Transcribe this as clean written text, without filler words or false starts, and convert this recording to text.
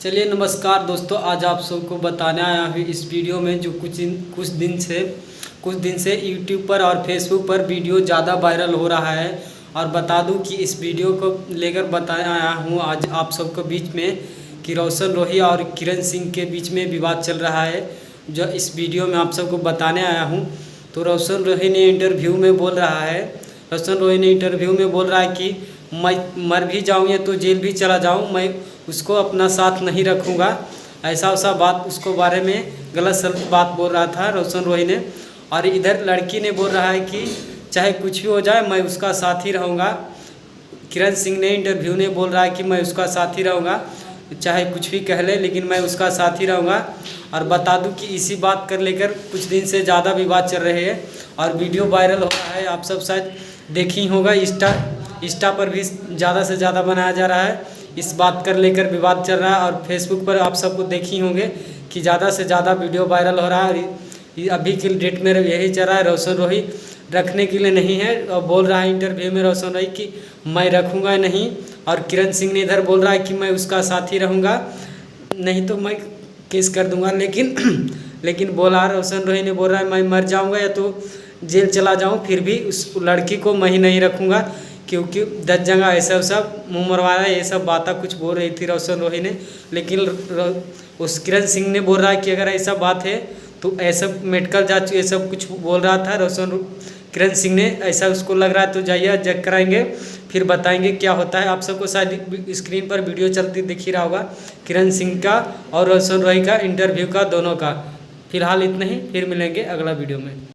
चलिए नमस्कार दोस्तों, आज आप सबको बताने आया हूँ इस वीडियो में जो कुछ दिन से यूट्यूब पर और फेसबुक पर वीडियो ज़्यादा वायरल हो रहा है। और बता दूं कि इस वीडियो को लेकर बताया आया हूँ आज आप सबको बीच में कि रोशन रोही और किरण सिंह के बीच में विवाद चल रहा है। जो इस वीडियो में आप सबको बताने आया हूँ, तो रोशन रोही ने इंटरव्यू में बोल रहा है कि मैं मर भी जाऊँ या तो जेल भी चला जाऊँ, मैं उसको अपना साथ नहीं रखूँगा। ऐसा बात उसको बारे में गलत सलत बात बोल रहा था रोशन रोही ने। और इधर लड़की ने बोल रहा है कि चाहे कुछ भी हो जाए मैं उसका साथ ही रहूँगा। किरण सिंह ने इंटरव्यू में बोल रहा है कि मैं उसका साथ ही रहूँगा, चाहे कुछ भी कह ले लेकिन मैं उसका साथ ही रहूँगा। और बता दूं कि इसी बात कर लेकर कुछ दिन से ज़्यादा विवाद चल रहे हैं और वीडियो वायरल हो रहा है। आप सब शायद देखी होगा, इंस्टा पर भी ज़्यादा से ज़्यादा बनाया जा रहा है। इस बात कर लेकर विवाद चल रहा है और फेसबुक पर आप सबको देखी होंगे कि ज़्यादा से ज़्यादा वीडियो वायरल हो रहा है। और अभी के डेट में यही चल रहा है, रोशन रोही रखने के लिए नहीं है। और बोल रहा है इंटरव्यू में रोशन रोही कि मैं रखूँगा नहीं। और किरण सिंह ने इधर बोल रहा है कि मैं उसका साथी रहूँगा, नहीं तो मैं केस कर दूँगा। लेकिन बोला रोशन रोही ने बोल रहा है मैं मर जाऊँगा या तो जेल चला जाऊँ, फिर भी उस लड़की को मैं ही नहीं रखूँगा, क्योंकि 10 जगह ऐसा सब मुँह मरवाया, ये सब बातें कुछ बोल रही थी रोशन रोही ने। लेकिन उस किरण सिंह ने बोल रहा है कि अगर ऐसा बात है तो ऐसा मेडिकल जांच ये सब कुछ बोल रहा था किरण सिंह ने। ऐसा उसको लग रहा है तो जाइए चेक कराएंगे, फिर बताएंगे क्या होता है। आप सबको शायद स्क्रीन पर वीडियो चलती दिख ही रहा होगा किरण सिंह का और रोशन रोही का इंटरव्यू का, दोनों का। फिलहाल इतना ही, फिर मिलेंगे अगला वीडियो में।